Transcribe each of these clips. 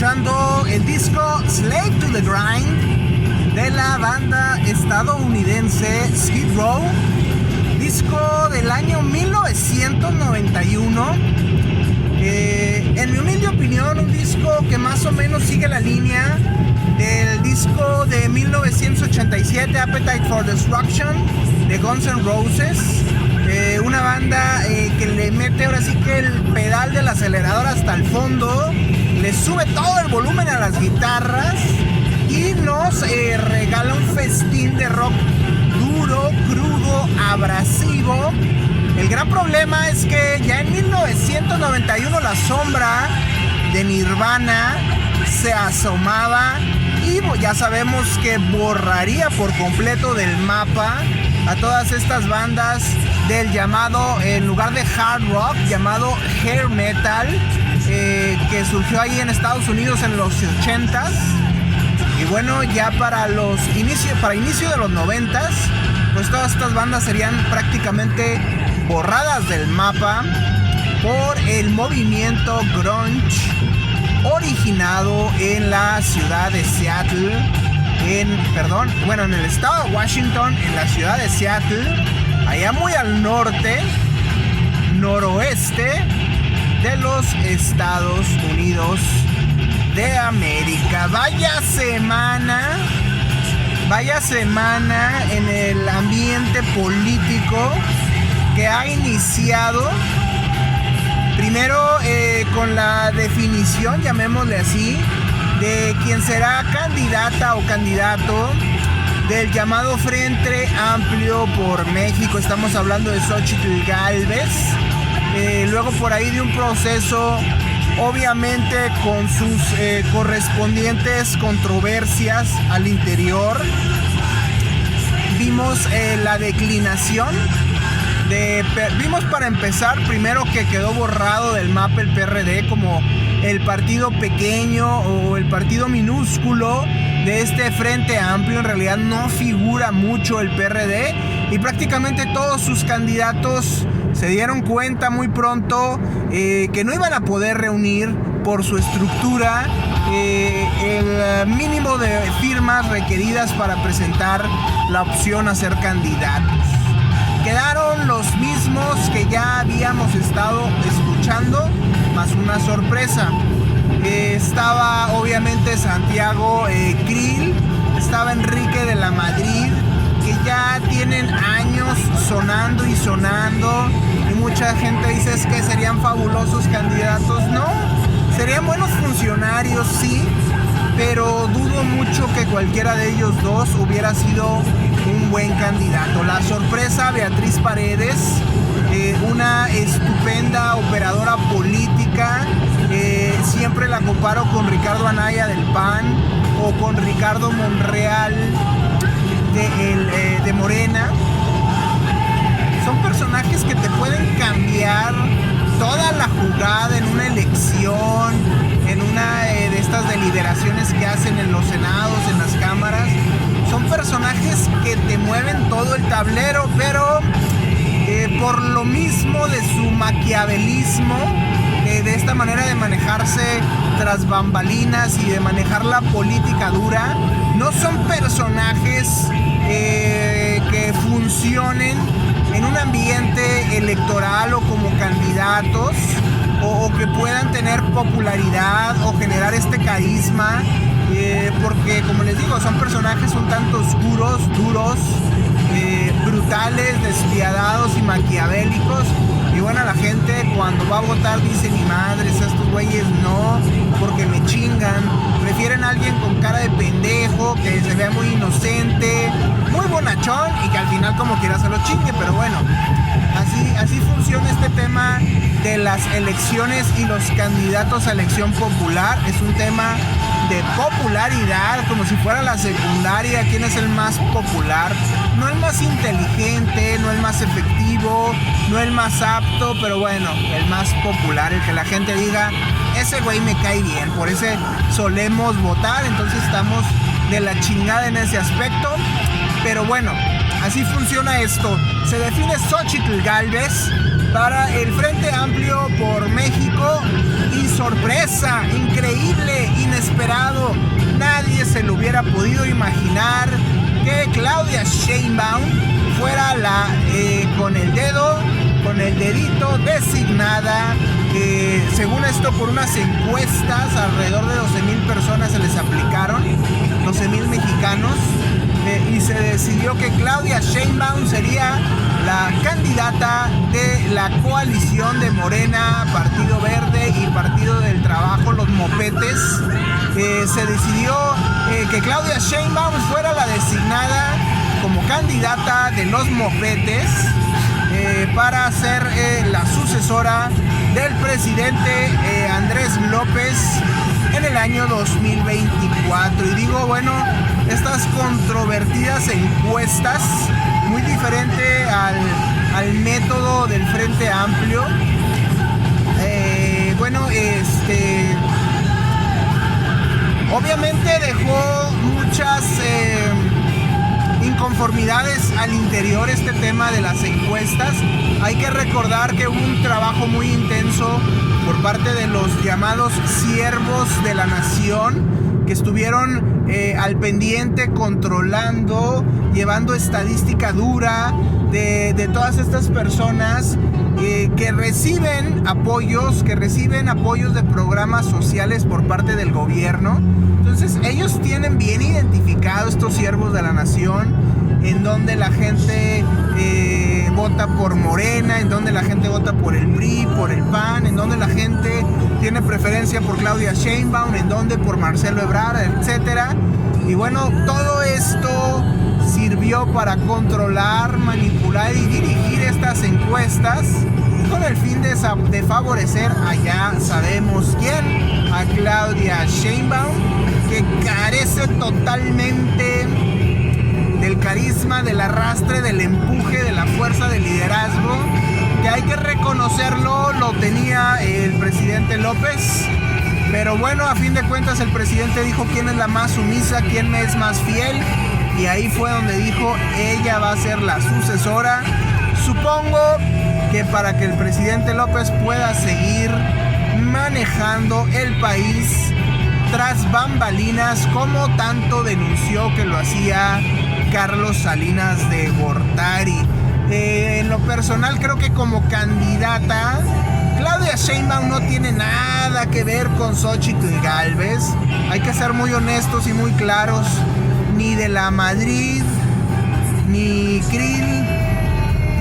escuchando el disco Slave to the Grind de la banda estadounidense Skid Row, disco del año 1991. En mi humilde opinión, un disco que más o menos sigue la línea del disco de 1987, Appetite for Destruction, de Guns N' Roses. Una banda que le mete ahora sí que el pedal del acelerador hasta el fondo, le sube todo el volumen a las guitarras y nos regala un festín de rock duro, crudo, abrasivo. El gran problema es que ya en 1991 la sombra de Nirvana se asomaba y ya sabemos que borraría por completo del mapa a todas estas bandas del llamado, en lugar de hard rock, llamado hair metal, que surgió ahí en Estados Unidos en los 80s. Y bueno, ya para inicio de los 90s, pues todas estas bandas serían prácticamente borradas del mapa por el movimiento grunge originado en la ciudad de Seattle, en el estado de Washington, en la ciudad de Seattle, allá muy al noroeste de los Estados Unidos de América. Vaya semana en el ambiente político que ha iniciado. Primero con la definición, llamémosle así, de quién será candidata o candidato del llamado Frente Amplio por México. Estamos hablando de Xóchitl Gálvez. Luego por ahí de un proceso, obviamente con sus correspondientes controversias al interior. Vimos la declinación. Vimos para empezar primero que quedó borrado del mapa el PRD como el partido pequeño o el partido minúsculo de este Frente Amplio. En realidad no figura mucho el PRD y prácticamente todos sus candidatos se dieron cuenta muy pronto que no iban a poder reunir por su estructura el mínimo de firmas requeridas para presentar la opción a ser candidatos. Quedaron los mismos que ya habíamos estado escuchando, más una sorpresa. Estaba obviamente Santiago Krill, estaba Enrique de la Madrid, que ya tienen años sonando y mucha gente dice es que serían fabulosos candidatos. No, serían buenos funcionarios, sí, pero dudo mucho que cualquiera de ellos dos hubiera sido un buen candidato. La sorpresa, Beatriz Paredes, una estupenda operadora política. Siempre la comparo con Ricardo Anaya del PAN o con Ricardo Monreal de Morena. Son personajes que te pueden cambiar toda la jugada en una elección, en una de estas deliberaciones que hacen en los senados, en las cámaras. Son personajes que te mueven todo el tablero, pero por lo mismo de su maquiavelismo, de esta manera de manejarse tras bambalinas y de manejar la política dura, no son personajes que funcionen en un ambiente electoral o como candidatos o que puedan tener popularidad o generar este carisma, porque como les digo, son personajes un tanto oscuros, duros, brutales, despiadados y maquiavélicos. Y bueno, la gente cuando va a votar dice, ni madres, a estos güeyes no, porque me chingan. Prefieren a alguien con cara de pendejo, que se vea muy inocente, muy bonachón y que al final como quiera se lo chingue. Pero bueno, así funciona este tema de las elecciones y los candidatos a elección popular. Es un tema de popularidad, como si fuera la secundaria. ¿Quién es el más popular? No el más inteligente, no el más efectivo, no el más apto, pero bueno, el más popular, el que la gente diga, ese güey me cae bien, por ese solemos votar. Entonces estamos de la chingada en ese aspecto, pero bueno, así funciona esto. Se define Xóchitl Gálvez para el Frente Amplio por México y sorpresa, increíble, inesperada, inesperado. Nadie se lo hubiera podido imaginar que Claudia Sheinbaum fuera con el dedito designada, según esto, por unas encuestas, alrededor de 12,000 personas se les aplicaron, 12,000 mexicanos, y se decidió que Claudia Sheinbaum sería la candidata de la coalición de Morena, Partido Verde y Partido del Trabajo, los mopetes. Se decidió que Claudia Sheinbaum fuera la designada como candidata de los mopetes para ser la sucesora del presidente Andrés López en el año 2024. Y digo, bueno, estas controvertidas encuestas, muy diferente al método del Frente Amplio. Obviamente dejó muchas inconformidades al interior este tema de las encuestas. Hay que recordar que hubo un trabajo muy intenso por parte de los llamados siervos de la nación, que estuvieron al pendiente, controlando, llevando estadística dura de todas estas personas que reciben apoyos de programas sociales por parte del gobierno. Entonces ellos tienen bien identificado, estos siervos de la nación, en donde la gente vota por Morena, en donde la gente vota por el PRI, por el PAN, en donde la gente tiene preferencia por Claudia Sheinbaum, en donde por Marcelo Ebrard, etcétera. Y bueno, todo esto sirvió para controlar, manipular y dirigir estas encuestas con el fin de favorecer a ya sabemos quién, a Claudia Sheinbaum, que carece totalmente del carisma, del arrastre, del empuje, de la fuerza, del liderazgo, que hay que reconocerlo, lo tenía el presidente López. Pero bueno, a fin de cuentas el presidente dijo quién es la más sumisa, quién me es más fiel, y ahí fue donde dijo ella va a ser la sucesora. Supongo que para que el presidente López pueda seguir manejando el país tras bambalinas, como tanto denunció que lo hacía Carlos Salinas de Gortari. En lo personal, creo que como candidata Claudia Sheinbaum no tiene nada que ver con Xochitl Gálvez. Hay que ser muy honestos y muy claros. Ni de la Madrid ni Krill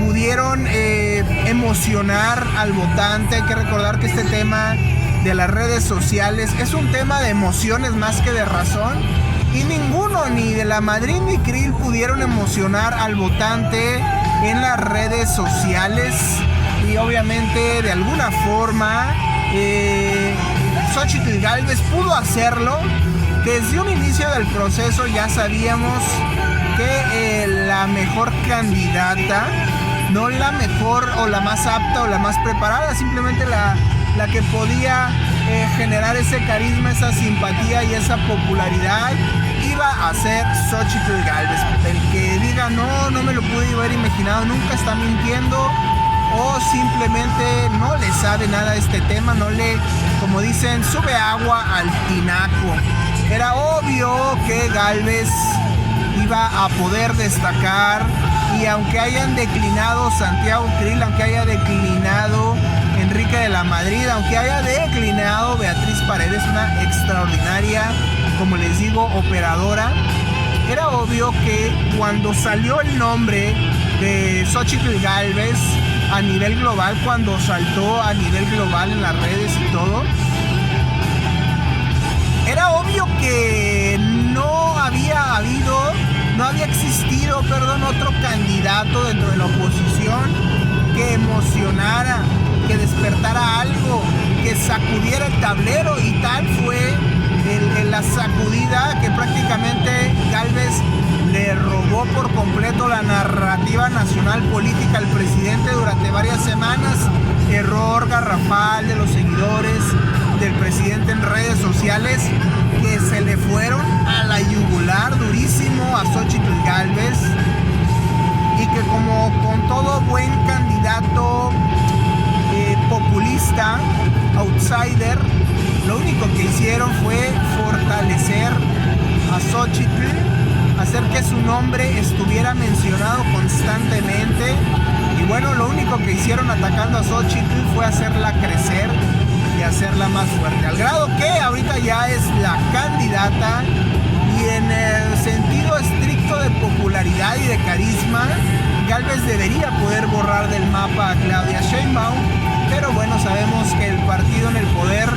pudieron emocionar al votante. Hay que recordar que este tema de las redes sociales es un tema de emociones más que de razón, y ninguno, ni de la Madrid ni Krill, pudieron emocionar al votante en las redes sociales. Y obviamente de alguna forma Xochitl Gálvez pudo hacerlo. Desde un inicio del proceso ya sabíamos que la mejor candidata, no la mejor o la más apta o la más preparada, simplemente la que podía generar ese carisma, esa simpatía y esa popularidad, iba a ser Xochitl Gálvez. El que diga no me lo pude haber imaginado, nunca está mintiendo, o simplemente no le sabe nada a este tema, no le, como dicen, sube agua al tinaco. Era obvio que Gálvez iba a poder destacar, y aunque hayan declinado Santiago Krill, aunque haya declinado Enrique de la Madrid, aunque haya declinado Beatriz Paredes, una extraordinaria, como les digo, operadora, era obvio que cuando salió el nombre de Xochitl Gálvez a nivel global, cuando saltó a nivel global en las redes y todo, era obvio que no había existido otro candidato dentro de la oposición que emocionara, que despertara algo, que sacudiera el tablero, y tal fue la sacudida que prácticamente Gálvez le robó por completo la narrativa nacional política al presidente durante varias semanas. Error garrafal de los seguidores del presidente en redes sociales, que se le fueron a la yugular durísimo a Xochitl Gálvez, y que como con todo buen candidato populista, outsider, lo único único que hicieron fue fortalecer a Xochitl, hacer que su nombre estuviera mencionado constantemente. Y bueno, lo único que hicieron atacando a Xochitl fue hacerla crecer y hacerla más fuerte, al grado que ahorita ya es la candidata, y en el sentido estricto de popularidad y de carisma, Gálvez debería poder borrar del mapa a Claudia Sheinbaum, pero bueno, sabemos que el partido en el poder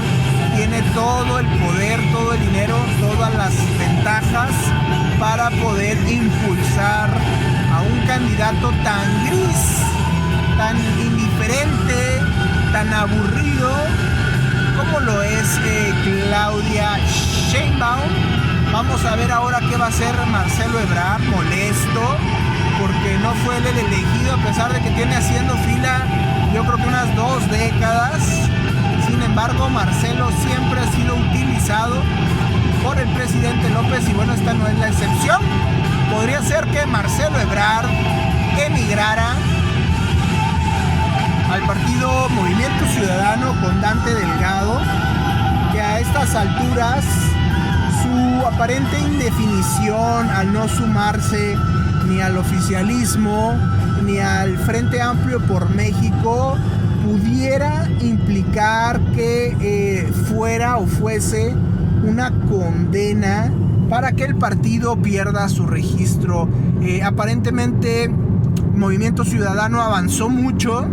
tiene todo el poder, todo el dinero, todas las ventajas para poder impulsar a un candidato tan gris, tan indiferente, tan aburrido como lo es Claudia Sheinbaum. Vamos a ver ahora qué va a hacer Marcelo Ebrard, molesto porque no fue él el elegido, a pesar de que tiene haciendo fila yo creo que unas 2 décadas. Sin embargo, Marcelo siempre ha sido utilizado por el presidente López y bueno, esta no es la excepción. Podría ser que Marcelo Ebrard emigrara al partido Movimiento Ciudadano con Dante Delgado, que a estas alturas su aparente indefinición al no sumarse ni al oficialismo ni al Frente Amplio por México pudiera implicar que fuera o fuese una condena para que el partido pierda su registro. Aparentemente Movimiento Ciudadano avanzó mucho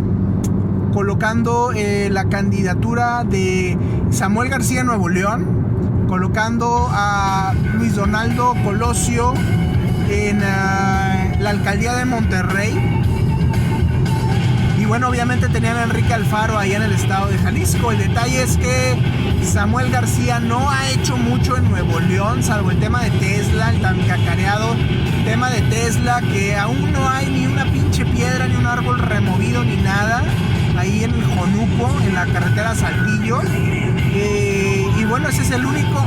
colocando la candidatura de Samuel García en Nuevo León, colocando a Luis Donaldo Colosio en la alcaldía de Monterrey. Y bueno, obviamente tenían a Enrique Alfaro ahí en el estado de Jalisco. El detalle es que Samuel García no ha hecho mucho en Nuevo León, salvo el tema de Tesla, el tan cacareado tema de Tesla, que aún no hay ni una pinche piedra, ni un árbol removido, ni nada, ahí en el Jonuco, en la carretera Saltillo. Y bueno, ese es el único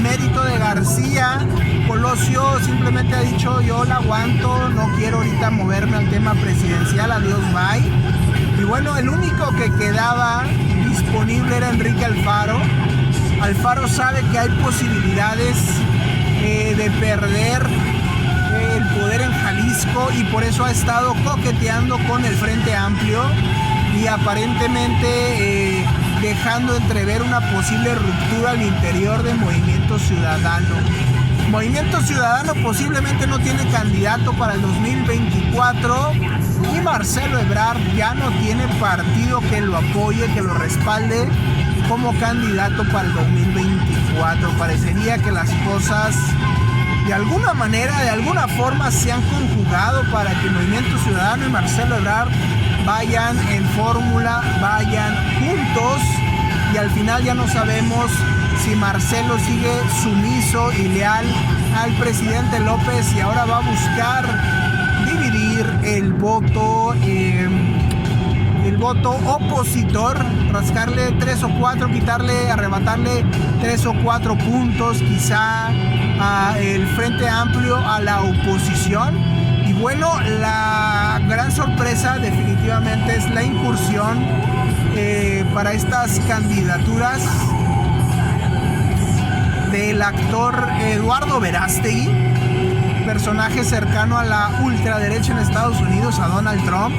mérito de García. Colosio simplemente ha dicho: yo la aguanto, no quiero ahorita moverme al tema presidencial, adiós, bye. Y bueno, el único que quedaba disponible era Enrique Alfaro. Alfaro sabe que hay posibilidades de perder el poder en Jalisco y por eso ha estado coqueteando con el Frente Amplio y aparentemente dejando entrever una posible ruptura al interior de Movimiento Ciudadano. Movimiento Ciudadano posiblemente no tiene candidato para el 2024 y Marcelo Ebrard ya no tiene partido que lo apoye, que lo respalde como candidato para el 2024. Parecería que las cosas de alguna manera, de alguna forma se han conjugado para que Movimiento Ciudadano y Marcelo Ebrard vayan en fórmula, vayan juntos, y al final ya no sabemos si Marcelo sigue sumiso y leal al presidente López y ahora va a buscar dividir el voto opositor, rascarle 3 o 4, quitarle, arrebatarle 3 o 4 puntos quizá a el Frente Amplio, a la oposición. Y bueno, la gran sorpresa definitivamente es la incursión para estas candidaturas del actor Eduardo Verástegui, personaje cercano a la ultraderecha en Estados Unidos, a Donald Trump,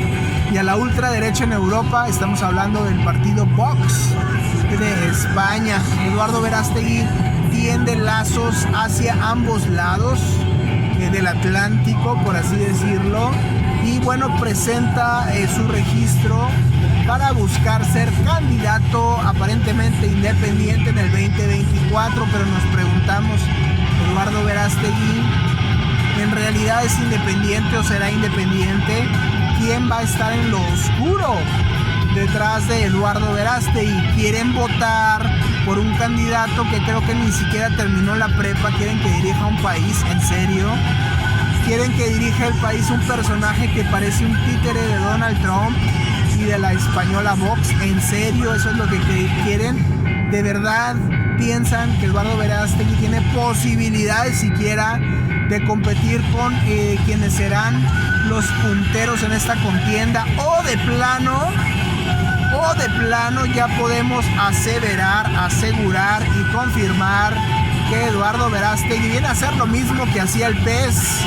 y a la ultraderecha en Europa. Estamos hablando del partido Vox de España. Eduardo Verástegui tiende lazos hacia ambos lados del Atlántico, por así decirlo, y bueno, presenta su registro para buscar ser candidato aparentemente independiente en el 2024, pero nos preguntamos, ¿Eduardo Verástegui en realidad es independiente o será independiente? ¿Quién va a estar en lo oscuro detrás de Eduardo Verástegui? Quieren votar por un candidato que creo que ni siquiera terminó la prepa. Quieren que dirija un país, ¿en serio? Quieren que dirija el país un personaje que parece un títere de Donald Trump y de la española Vox. ¿En serio? ¿Eso es lo que quieren? ¿De verdad piensan que Eduardo Verástegui tiene posibilidades siquiera de competir con quienes serán los punteros en esta contienda? O de o de plano ya podemos asegurar y confirmar que Eduardo Verástegui viene a hacer lo mismo que hacía el PES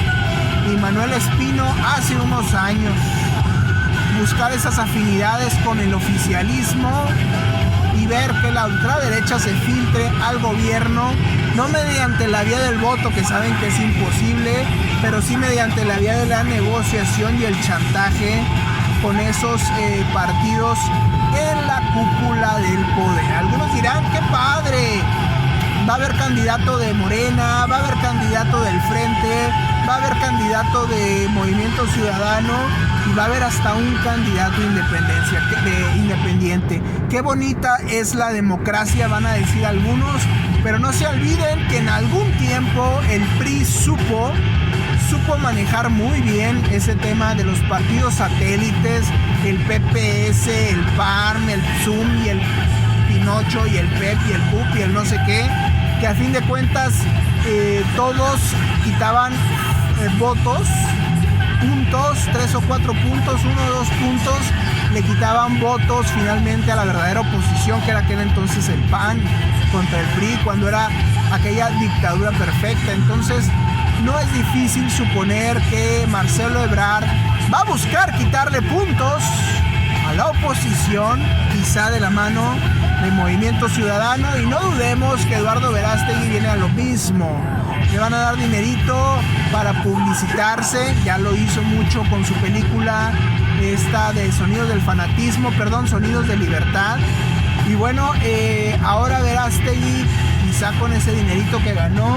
y Manuel Espino hace unos años? Buscar esas afinidades con el oficialismo y ver que la ultraderecha se filtre al gobierno, no mediante la vía del voto, que saben que es imposible, pero sí mediante la vía de la negociación y el chantaje con esos partidos en la cúpula del poder. Algunos dirán, ¡qué padre! Va a haber candidato de Morena, va a haber candidato del Frente, va a haber candidato de Movimiento Ciudadano y va a haber hasta un candidato independiente. Qué bonita es la democracia, van a decir algunos, pero no se olviden que en algún tiempo el PRI supo manejar muy bien ese tema de los partidos satélites, el PPS, el PAN, el PSUM y el Pinocho y el PEP y el PUP y el no sé qué, que a fin de cuentas todos quitaban votos, puntos, 3 o 4 puntos, 1 o 2 puntos, le quitaban votos finalmente a la verdadera oposición, que era aquel entonces el PAN contra el PRI, cuando era aquella dictadura perfecta. Entonces no es difícil suponer que Marcelo Ebrard va a buscar quitarle puntos a la oposición, quizá de la mano de Movimiento Ciudadano, y no dudemos que Eduardo Verástegui viene a lo mismo. Le van a dar dinerito para publicitarse, ya lo hizo mucho con su película esta de Sonidos de Libertad. Y bueno, ahora Verástegui, quizá con ese dinerito que ganó,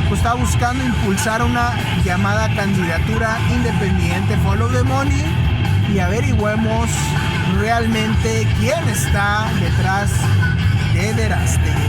pues está buscando impulsar una llamada candidatura independiente. Follow the money y averigüemos realmente quién está detrás de Verástegui.